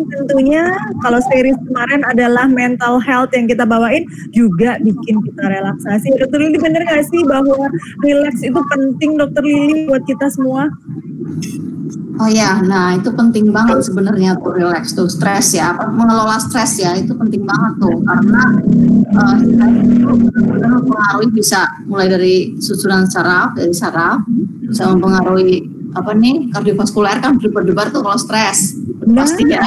tentunya kalau series kemarin adalah mental health yang kita bawain juga bikin kita relaksasi. Dokter Lili bener gak sih bahwa relax itu penting Dokter Lili buat kita semua? Oh ya, nah itu penting banget sebenarnya tuh relax tuh, stres ya, mengelola stres ya itu penting banget tuh karena itu benar-benar mempengaruhi bisa mulai dari susunan saraf, bisa mempengaruhi kardiovaskuler kan berdebar tuh kalau stres pasti ya,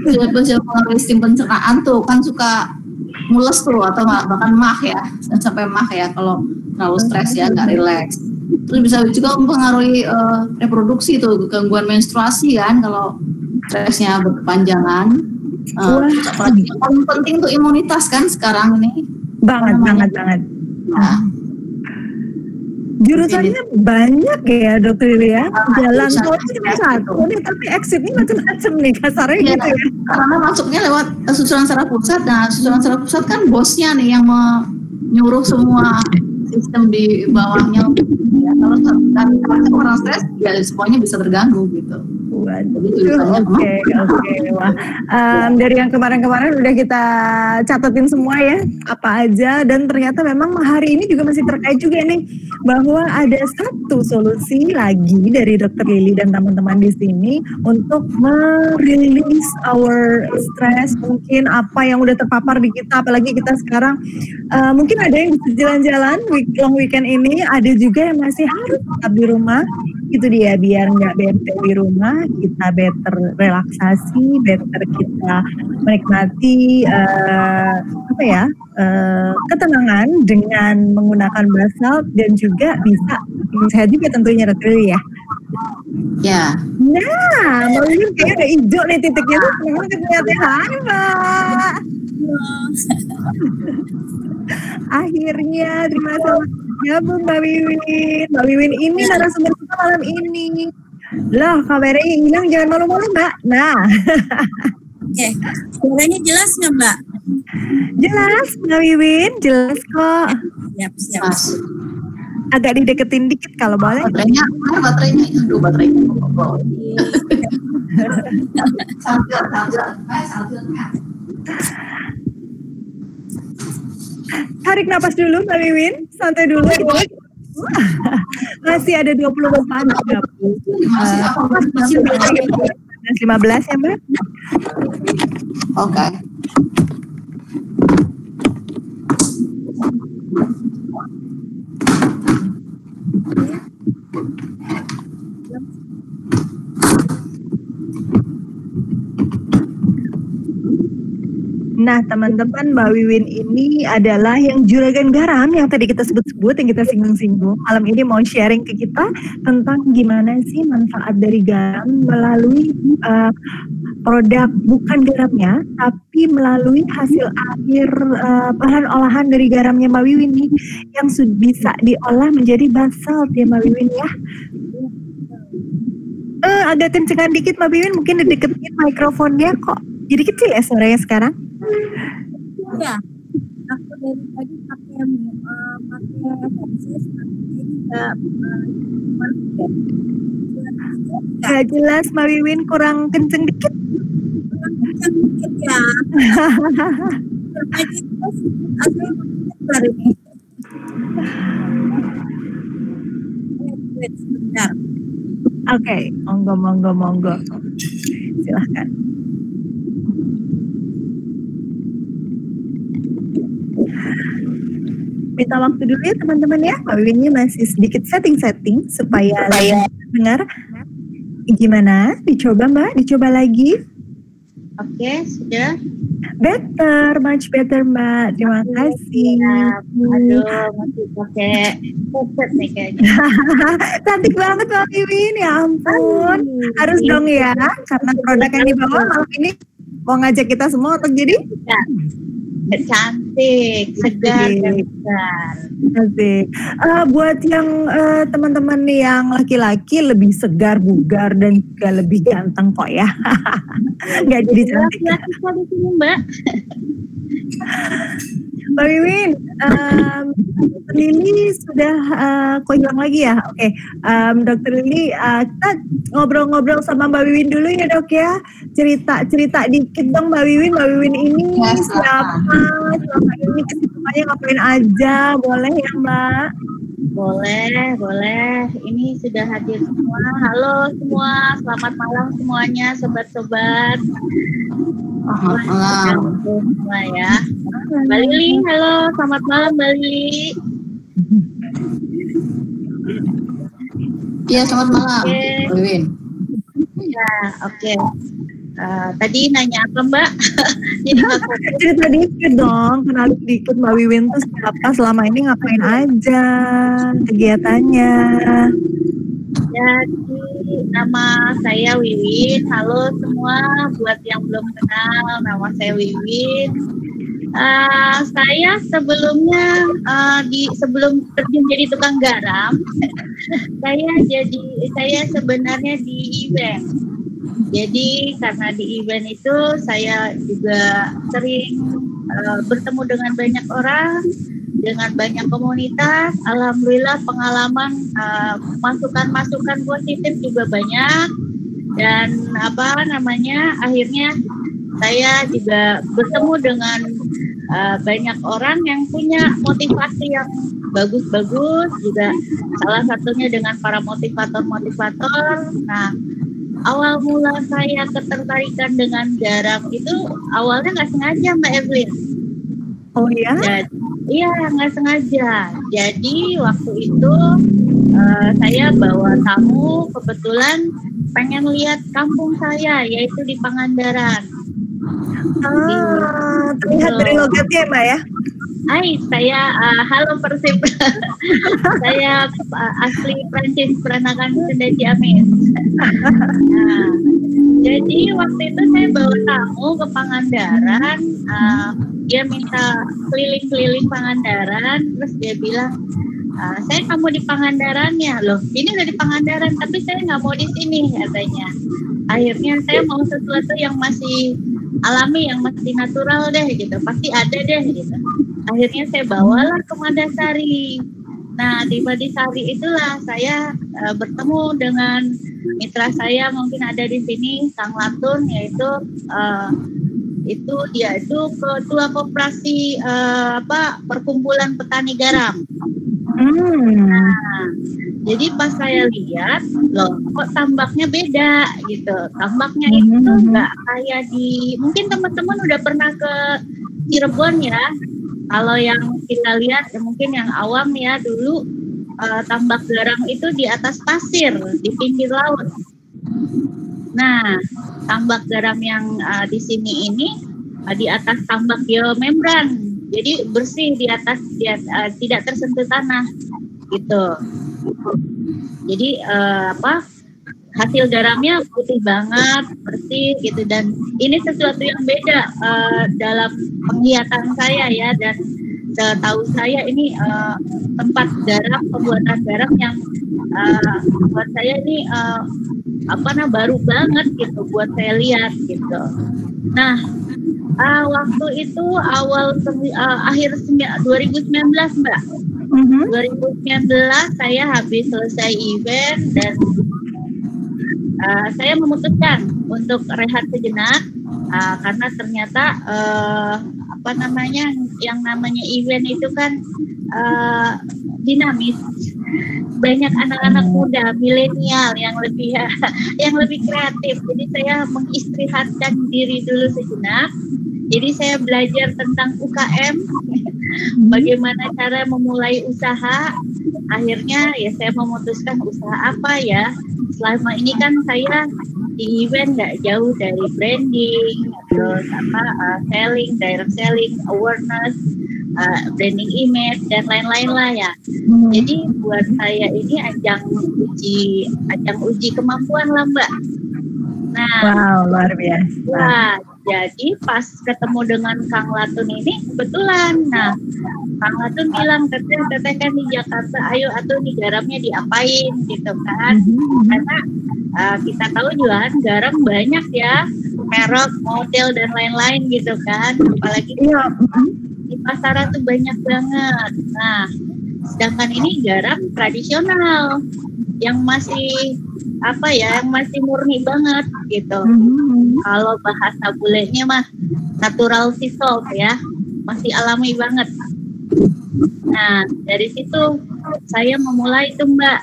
bisa mempengaruhi sistem pencernaan tuh kan suka mules tuh atau bahkan mah ya sampai mah ya kalau terlalu stres ya nggak relax. Terus bisa juga mempengaruhi reproduksi tuh, gangguan menstruasi kan kalau stresnya berkepanjangan. Apalagi yang paling penting tuh imunitas kan sekarang ini. Banget. Nah, jurusannya banyak ya Dokter Lili ya. Jalan tol cuma satu nih, tapi exitnya macam-macam nih kasarnya gitu ya. Karena masuknya lewat susunan saraf pusat. Nah, susunan saraf pusat kan bosnya nih yang menyuruh semua sistem di bawahnya. Ya, kalau orang stres ya semuanya bisa terganggu gitu. Oke. Wah, dari yang kemarin-kemarin udah kita catetin semua ya, apa aja, dan ternyata memang hari ini juga masih terkait juga nih bahwa ada satu solusi lagi dari Dokter Lili dan teman-teman di sini untuk merilis our stress, mungkin apa yang udah terpapar di kita, apalagi kita sekarang mungkin ada yang bisa jalan-jalan long weekend ini, ada juga yang masih harus tetap di rumah. Itu dia, biar nggak bete di rumah, kita better relaksasi, better kita menikmati ketenangan dengan menggunakan basalt dan juga bisa sehat juga tentunya Dokter ya. Ya. Nah, mau ini kayak ada hijau nih titiknya tuh, memang ternyata hai Mbak. Akhirnya terima kasih gabung Mbak Wiwin. Mbak Wiwin ini narasumber kita malam ini. Loh, kameranya hilang, jangan malu-malu Mbak. Nah. Oke, suaranya jelas nggak Mbak? Jelas Mbak Wiwin, jelas kok. Siap. Agak dideketin dikit kalau boleh. Baterainya. Aduh, baterainya. Tarik napas dulu Mbak Wiwin, santai dulu. Masih ada 20 menit. Masih 15 ya Mbak. Oke. Nah teman-teman, Mbak Wiwin ini adalah yang juragan garam yang tadi kita sebut-sebut, yang kita singgung-singgung. Malam ini mau sharing ke kita tentang gimana sih manfaat dari garam melalui produk, bukan garamnya, tapi melalui hasil akhir bahan olahan dari garamnya Mbak Wiwin nih, yang bisa diolah menjadi basalt ya Mbak Wiwin ya. Agak kencengan dikit Mbak Wiwin, mungkin dideketin mikrofonnya kok. Jadi kecil ya suaranya sekarang? Ya, aku dari tadi pakai Gak jelas Mbak Wiwin, kurang kenceng dikit. Ya. Oke, monggo. Silahkan. Minta waktu dulu ya teman-teman ya. Mbak Wiwinnya masih sedikit setting supaya dengar. Gimana? Dicoba Mbak? Dicoba lagi? Oke, sudah. Better, much better Mbak. Terima kasih. Aduh, masih pakai headset nih kayaknya. Cantik banget Mbak Wiwin, ya ampun. Harus dong ya, karena produk yang dibawa malam ini mau ngajak kita semua untuk jadi cantik, segar, dan besar. Asik. Buat yang teman-teman yang laki-laki lebih segar, bugar, dan juga lebih ganteng kok ya. Nggak jadi cantik. Laki-laki di sini Mbak. Mbak Wiwin, Dr. Lili sudah kok hilang lagi ya? Oke, Dr. Lili, kita ngobrol-ngobrol sama Mbak Wiwin dulu ya dok ya. Cerita dikit dong Mbak Wiwin. Mbak Wiwin ini siapa? Selama ini kesibukannya ngapain aja? Boleh ya Mbak? Boleh. Ini sudah hadir semua. Halo semua, selamat malam semuanya, sobat-sobat. Selamat malam. Semua ya. Mbak Lili, halo, selamat malam Mbak Lili. Iya, selamat malam. Wiwin. Ya, oke. Tadi nanya apa Mbak? Jadi cerita dikit dong, kenalin dikit Mbak Wiwin tuh siapa, selama ini ngapain aja kegiatannya. Jadi nama saya Wiwin. Halo semua, buat yang belum kenal, nama saya Wiwin. Saya sebelumnya sebelum terjun jadi tukang garam, saya sebenarnya di event. Jadi karena di event itu saya juga sering bertemu dengan banyak orang, dengan banyak komunitas. Alhamdulillah pengalaman masukan-masukan positif juga banyak, dan akhirnya saya juga bertemu dengan banyak orang yang punya motivasi yang bagus-bagus juga, salah satunya dengan para motivator-motivator. Nah, awal mula saya ketertarikan dengan garam itu awalnya nggak sengaja Mbak Evelyn. Oh ya? Iya, nggak sengaja. Jadi waktu itu saya bawa tamu, kebetulan pengen lihat kampung saya, yaitu di Pangandaran. Terlihat dari logatnya Mbak ya? Saya halo Persib. Saya asli Prancis, peranakan Sunda Ciamis. Nah, jadi waktu itu saya bawa tamu ke Pangandaran. Dia minta keliling-keliling Pangandaran, terus dia bilang, saya kamu di Pangandaran ya, loh ini udah di Pangandaran tapi saya nggak mau di sini katanya. Akhirnya saya mau sesuatu yang masih alami, yang masih natural deh gitu, pasti ada deh gitu. Akhirnya saya bawalah ke Madasari. Nah di Madasari itulah saya bertemu dengan mitra saya, mungkin ada di sini, Kang Latun, yaitu dia itu ketua koperasi perkumpulan petani garam. Nah, jadi pas saya lihat, loh kok tambaknya beda gitu. Tambaknya itu nggak kayak mungkin teman-teman udah pernah ke Cirebon ya. Kalau yang kita lihat, ya mungkin yang awam ya dulu, tambak garam itu di atas pasir, di pinggir laut. Nah, tambak garam yang di sini ini di atas tambak geomembran. Jadi bersih di atas, tidak tersentuh tanah gitu. Jadi hasil garamnya putih banget, bersih gitu, dan ini sesuatu yang beda dalam penglihatan saya ya, dan setahu saya ini tempat garam, pembuatan garam yang buat saya ini baru banget gitu buat saya lihat gitu. Nah, waktu itu akhir 2019 Mbak. 2019 saya habis selesai event dan saya memutuskan untuk rehat sejenak karena ternyata yang namanya event itu kan dinamis. Banyak anak-anak muda, milenial yang lebih kreatif. Jadi saya mengistirahatkan diri dulu sejenak. Jadi saya belajar tentang UKM, bagaimana cara memulai usaha. Akhirnya ya saya memutuskan usaha apa ya. Selama ini kan saya di event nggak jauh dari branding, terus selling, direct selling, awareness, branding image dan lain-lain lah ya. Jadi buat saya ini ajang uji kemampuan lah Mbak. Nah, wow, luar biasa. Wah, jadi pas ketemu dengan Kang Latun ini kebetulan. Nah, Kang Latun bilang, teteh kan di Jakarta, ayo atuh nih garamnya diapain gitu kan. Karena kita tahu jualan garam banyak ya, merek, model dan lain-lain gitu kan. Apalagi di pasaran tuh banyak banget. Nah, Sedangkan ini garam tradisional yang masih yang masih murni banget gitu. Kalau bahasa bulenya mah natural sea salt ya, masih alami banget. Nah, dari situ saya memulai itu Mbak,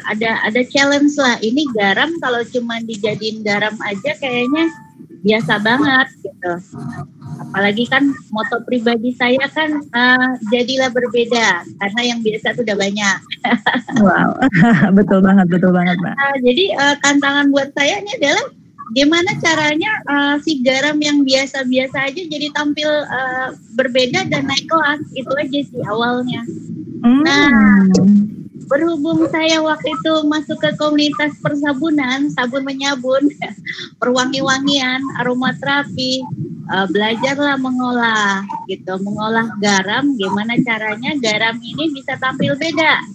ada challenge lah. Ini garam kalau cuma dijadiin garam aja kayaknya biasa banget gitu. Apalagi kan moto pribadi saya kan jadilah berbeda, karena yang biasa itu udah banyak. Wow, betul banget Mbak. Jadi tantangan buat saya ini adalah gimana caranya si garam yang biasa-biasa aja jadi tampil berbeda dan naik kelas. Itu aja sih awalnya. Nah, berhubung saya waktu itu masuk ke komunitas persabunan, sabun menyabun, perwangi-wangian, aromaterapi, belajarlah mengolah gitu, mengolah garam, gimana caranya garam ini bisa tampil beda.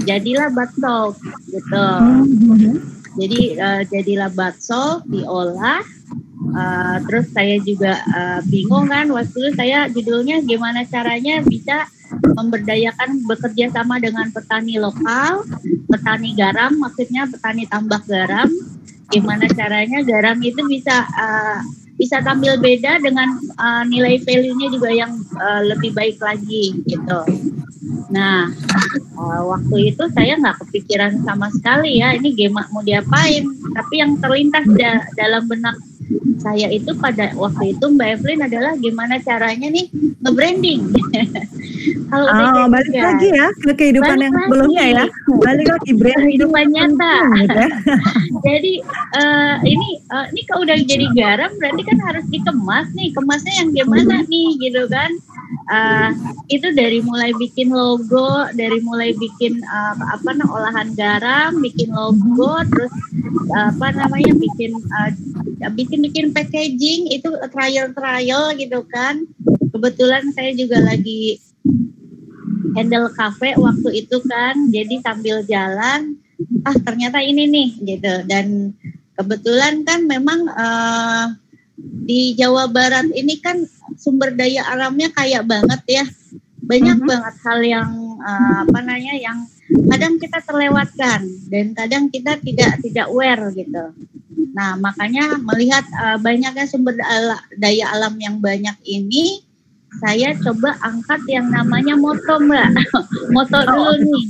Jadilah bath salt gitu. Jadi jadilah bath salt, diolah. Terus saya juga bingung kan, waktu itu saya judulnya gimana caranya bisa memberdayakan bekerja sama dengan petani lokal, petani garam, maksudnya petani tambak garam. Gimana caranya garam itu bisa tampil beda dengan nilai value-nya juga yang lebih baik lagi gitu. Nah, waktu itu saya nggak kepikiran sama sekali ya ini gimana mau diapain. Tapi yang terlintas dalam benak saya itu pada waktu itu Mbak Evelyn adalah gimana caranya nih nge-branding. Kalau balik lagi ya ke kehidupan yang sebelumnya ya, balik lagi branding kehidupan nyata. Gitu ya. Jadi ini kalau udah jadi garam berarti kan harus dikemas nih, kemasnya yang gimana nih gitu kan. Itu dari mulai bikin logo, dari mulai bikin olahan garam, bikin logo, terus bikin packaging, itu trial gitu kan. Kebetulan saya juga lagi handle cafe waktu itu kan, jadi sambil jalan ternyata ini nih gitu. Dan kebetulan kan memang di Jawa Barat ini kan sumber daya alamnya kaya banget ya, banyak banget hal yang yang kadang kita terlewatkan dan kadang kita tidak aware gitu. Nah, makanya melihat banyaknya sumber daya alam yang banyak ini, saya coba angkat yang namanya moto Mbak. Moto dulu nih.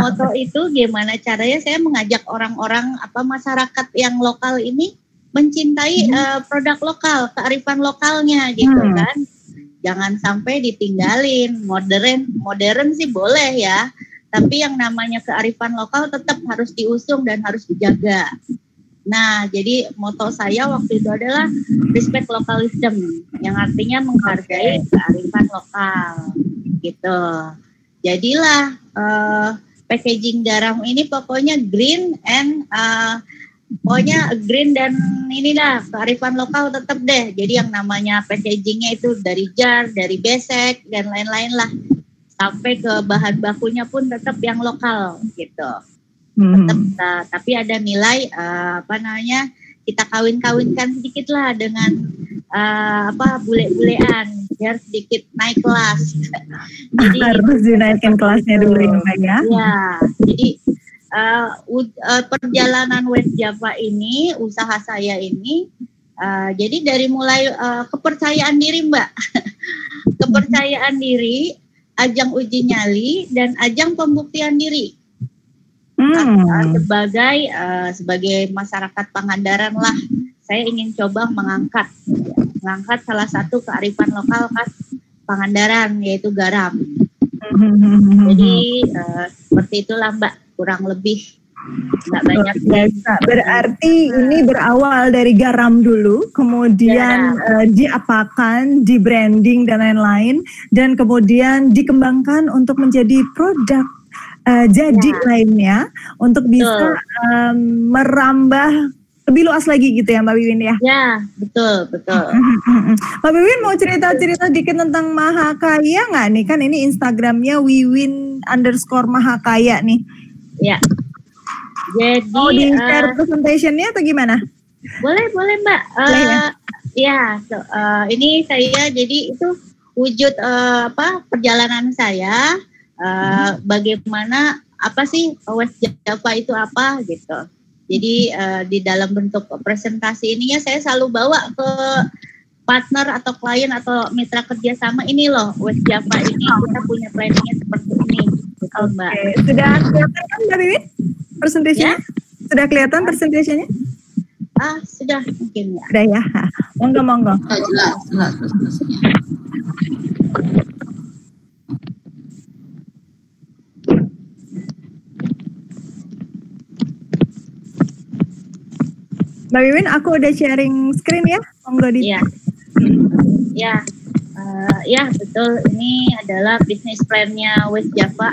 Moto itu gimana caranya saya mengajak orang-orang masyarakat yang lokal ini mencintai produk lokal, kearifan lokalnya gitu kan. Jangan sampai ditinggalin. Modern sih boleh ya, tapi yang namanya kearifan lokal tetap harus diusung dan harus dijaga. Nah, jadi moto saya waktu itu adalah respect localism, yang artinya menghargai kearifan lokal, gitu. Jadilah packaging garam ini pokoknya green dan inilah kearifan lokal tetap deh. Jadi yang namanya packagingnya itu dari jar, dari besek dan lain-lain lah, sampai ke bahan bakunya pun tetap yang lokal, gitu. Tetap, tapi ada nilai kita kawin-kawinkan sedikit lah dengan bule-bulean biar sedikit naik kelas. Jadi harus dinaikkan kelasnya dulu ya. Ya, jadi perjalanan West Java ini, usaha saya ini, jadi dari mulai kepercayaan diri Mbak, kepercayaan diri, ajang uji nyali dan ajang pembuktian diri. Sebagai masyarakat Pangandaran lah, saya ingin coba mengangkat salah satu kearifan lokal khas Pangandaran, yaitu garam. Jadi seperti itulah Mbak, kurang lebih, nggak banyak. Berarti ini berawal dari garam dulu, kemudian diapakan, di branding dan lain-lain, dan kemudian dikembangkan untuk menjadi produk lainnya untuk bisa merambah lebih luas lagi gitu ya Mbak Wiwin ya? Ya, betul. Mbak Wiwin mau cerita-cerita dikit tentang Mahakaya nggak nih? Kan ini Instagramnya Wiwin_Mahakaya nih. Ya. Jadi mau di-share presentationnya atau gimana? Boleh Mbak. Ini saya jadi itu wujud perjalanan saya, bagaimana apa sih West Java itu apa gitu. Jadi di dalam bentuk presentasi ini ya saya selalu bawa ke partner atau klien atau mitra kerjasama, ini loh West Java ini kita punya planningnya seperti ini gitu, Mbak. Sudah kelihatan kan Mbak Wiwin presentasinya? Ya? Sudah kelihatan presentasinya? Sudah mungkin ya. Sudah ya. Monggo. Jelas presentasinya. Mbak Wiwin, aku udah sharing screen ya, monggo di. Ya, betul. Ini adalah bisnis plan-nya West Java.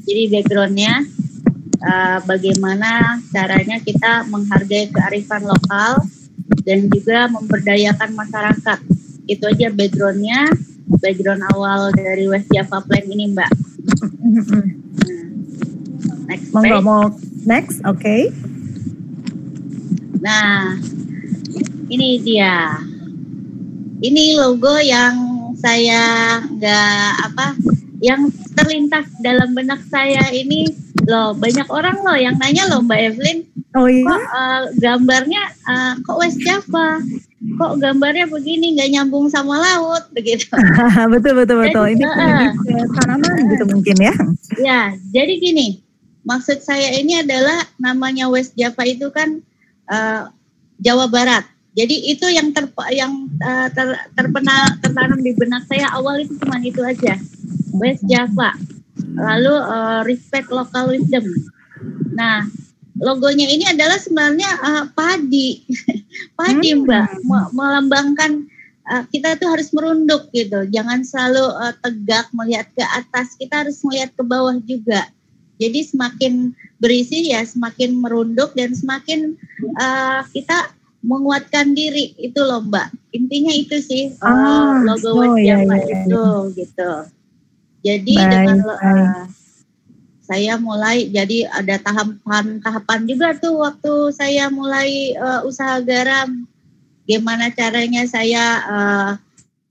Jadi background-nya bagaimana caranya kita menghargai kearifan lokal dan juga memberdayakan masyarakat. Itu aja background-nya, background awal dari West Java Plan ini, Mbak. Next page. Next, oke. Nah, ini dia. Ini logo yang saya yang terlintas dalam benak saya ini loh. Banyak orang loh yang nanya loh Mbak Evelyn, kok gambarnya kok West Java, kok gambarnya begini nggak nyambung sama laut begitu. betul. Jadi, ini tanaman gitu mungkin ya. Ya, jadi gini, maksud saya ini adalah namanya West Java itu kan Jawa Barat. Jadi itu yang tertanam di benak saya awal itu cuma itu aja, West Java. Lalu respect local wisdom. Nah, logonya ini adalah sebenarnya padi, Mbak, melambangkan kita tuh harus merunduk gitu. Jangan selalu tegak melihat ke atas, kita harus melihat ke bawah juga. Jadi semakin berisi ya semakin merunduk dan semakin kita menguatkan diri, itu loh Mbak. Intinya itu sih logo West Java itu gitu. Jadi dengan saya mulai, jadi ada tahapan juga tuh waktu saya mulai usaha garam. Gimana caranya saya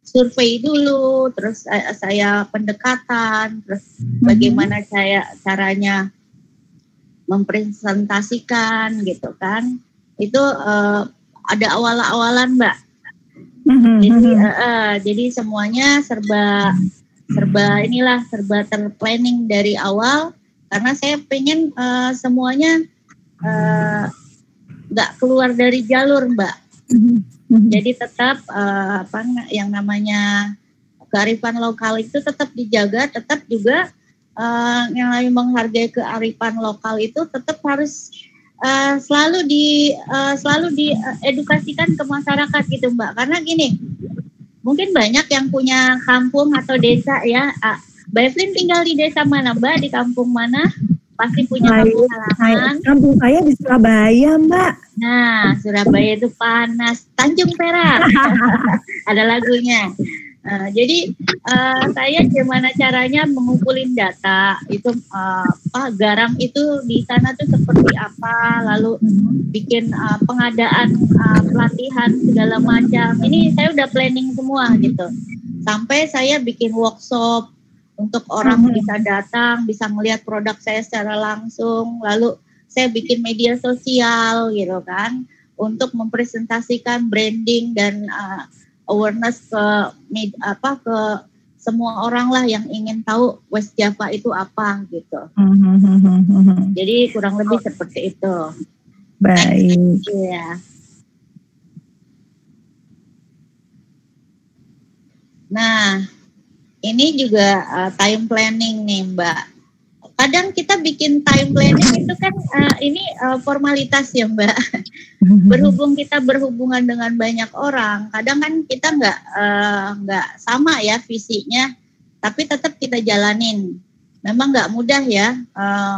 survei dulu, terus saya pendekatan, terus bagaimana caranya mempresentasikan gitu kan. Itu ada awal-awalan Mbak. Jadi semuanya serba terplanning dari awal, karena saya pengen semuanya nggak keluar dari jalur Mbak. Jadi tetap yang namanya kearifan lokal itu tetap dijaga, tetap juga yang lain menghargai kearifan lokal itu tetap harus selalu diedukasikan ke masyarakat gitu Mbak. Karena gini, mungkin banyak yang punya kampung atau desa ya. Mbak Evelyn tinggal di desa mana Mbak? Di kampung mana? Pasti punya kampung halaman. Kampung saya di Surabaya Mbak. Nah, Surabaya itu panas. Tanjung Perak. Ada lagunya. Jadi saya gimana caranya mengumpulin data itu garam itu di sana tuh seperti apa, lalu bikin pengadaan pelatihan segala macam. Ini saya udah planning semua gitu. Sampai saya bikin workshop untuk orang bisa datang, bisa melihat produk saya secara langsung. Lalu saya bikin media sosial gitu kan untuk mempresentasikan branding dan awareness ke semua orang lah yang ingin tahu West Java itu apa gitu. Jadi kurang lebih seperti itu. Baik. Iya. Nah, ini juga time planning nih Mbak. Kadang kita bikin time planning itu kan formalitas ya Mbak. Berhubung kita berhubungan dengan banyak orang, kadang kan kita nggak sama ya visinya, tapi tetap kita jalanin. Memang nggak mudah ya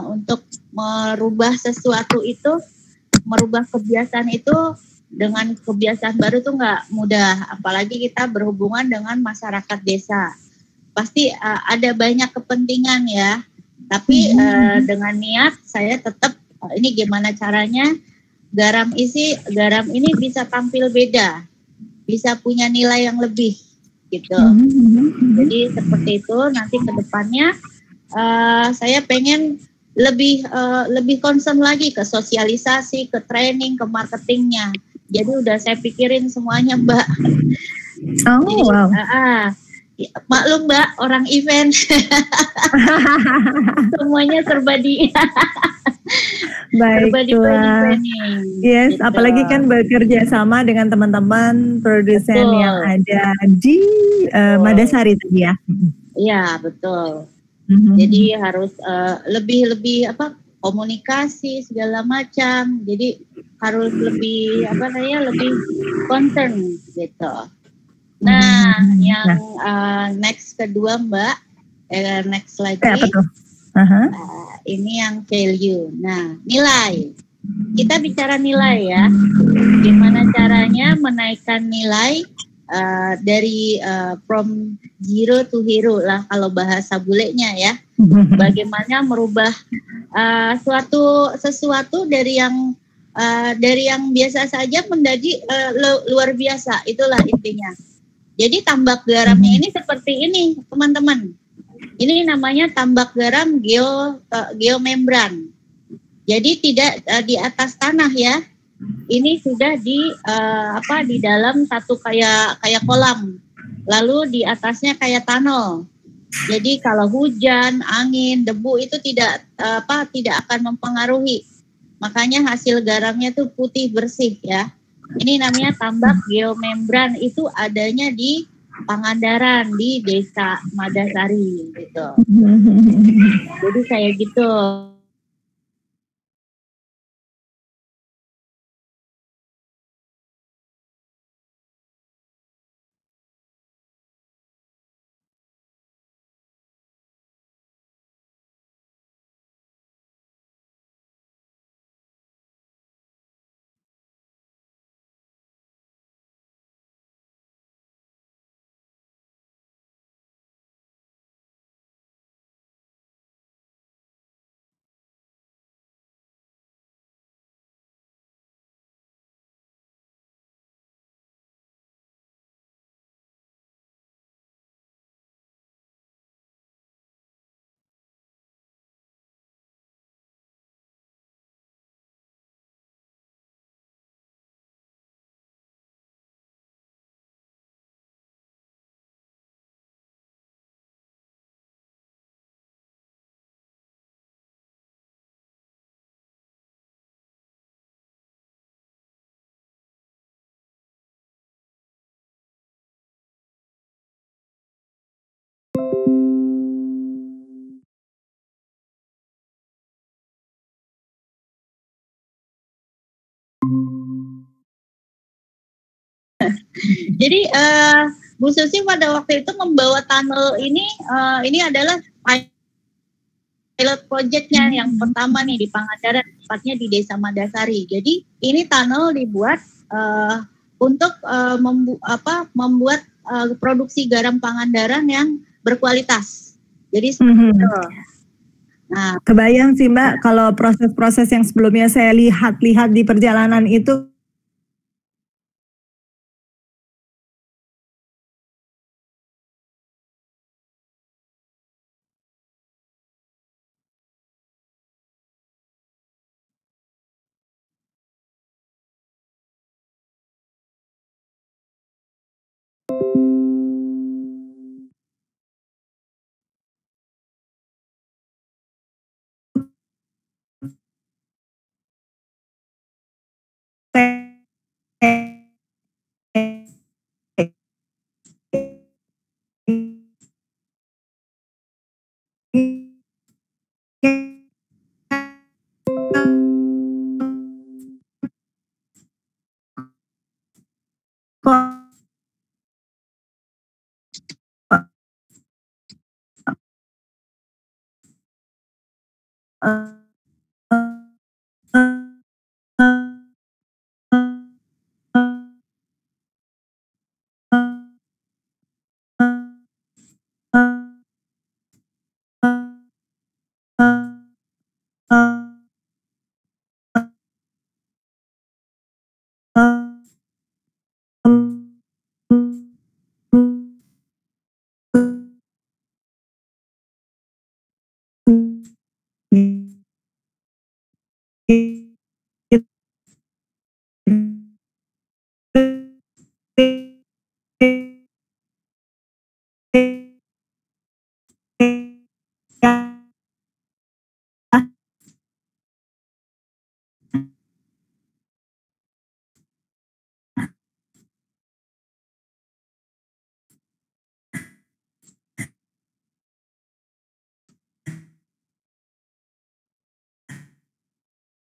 untuk merubah sesuatu itu, merubah kebiasaan itu dengan kebiasaan baru tuh nggak mudah. Apalagi kita berhubungan dengan masyarakat desa, pasti ada banyak kepentingan ya. Tapi dengan niat saya tetap ini gimana caranya garam ini bisa tampil beda, bisa punya nilai yang lebih gitu. Jadi seperti itu nanti ke depannya saya pengen lebih concern lagi ke sosialisasi, ke training, ke marketingnya. Jadi udah saya pikirin semuanya, Mbak. Oh, jadi, wow. Maklum Mbak, orang event. Semuanya serba di Baiklah. Yes, gitu. Apalagi kan bekerja sama dengan teman-teman produsen yang ada di Madasari tadi ya. Iya, betul. Jadi harus lebih komunikasi segala macam. Jadi harus lebih lebih concern gitu. Nah, yang next kedua Mbak, next lagi. Apa tuh? Ini yang value. Nah, nilai. Kita bicara nilai ya. Gimana caranya menaikkan nilai dari from zero to hero lah kalau bahasa bulenya ya. Bagaimana merubah sesuatu dari yang biasa saja menjadi luar biasa. Itulah intinya. Jadi tambak garamnya ini seperti ini, teman-teman. Ini namanya tambak garam geomembran. Jadi tidak di atas tanah ya. Ini sudah di dalam satu kayak kolam. Lalu di atasnya kayak tunnel. Jadi kalau hujan, angin, debu itu tidak akan mempengaruhi. Makanya hasil garamnya tuh putih bersih ya. Ini namanya tambak geomembran, itu adanya di Pangandaran di Desa Madasari gitu. Jadi kayak gitu. Jadi Bu Susi pada waktu itu membawa tunnel ini adalah pilot projectnya yang pertama nih di Pangandaran, tepatnya di Desa Madasari. Jadi ini tunnel dibuat untuk membuat produksi garam Pangandaran yang berkualitas. Jadi Nah, kebayang sih Mbak kalau proses-proses yang sebelumnya saya lihat-lihat di perjalanan itu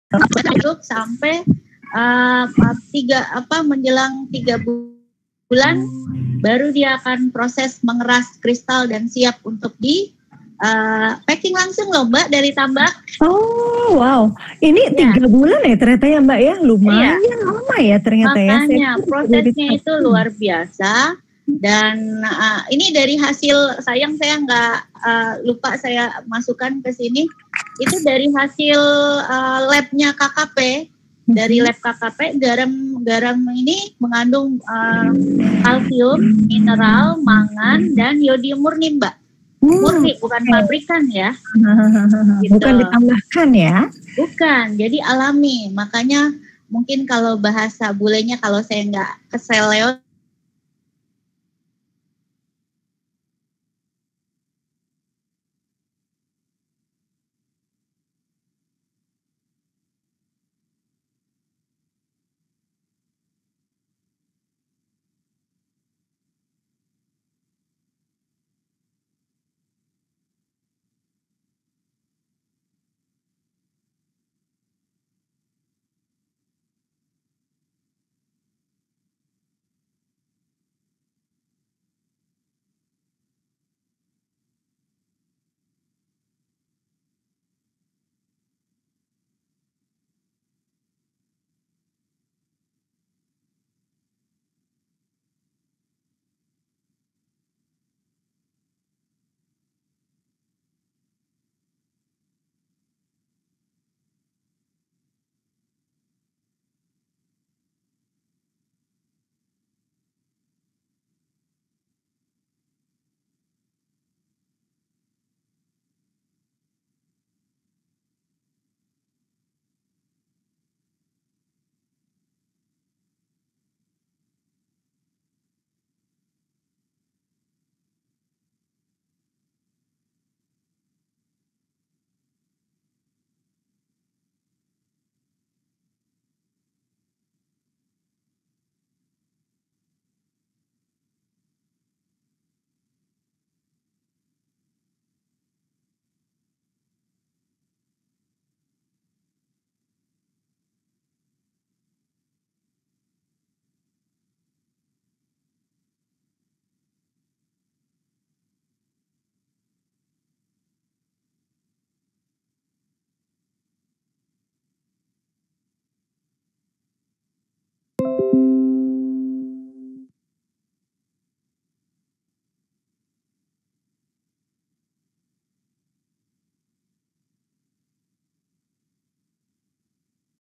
Hidup sampai menjelang 3 bulan baru dia akan proses mengeras kristal dan siap untuk di packing langsung loh Mbak dari tambak. Oh wow, ini 3 bulan ya ternyata ya Mbak ya, lumayan lama ya ternyata. Makanya prosesnya itu luar biasa. Dan ini dari hasil, sayang saya nggak lupa saya masukkan ke sini, itu dari hasil labnya KKP. Dari lab KKP, garam ini mengandung kalsium, mineral, mangan, dan yodium murni Mbak. Murni, bukan pabrikan ya. Gitu. Bukan ditambahkan ya? Bukan, jadi alami. Makanya mungkin kalau bahasa bulenya, kalau saya nggak keseleo,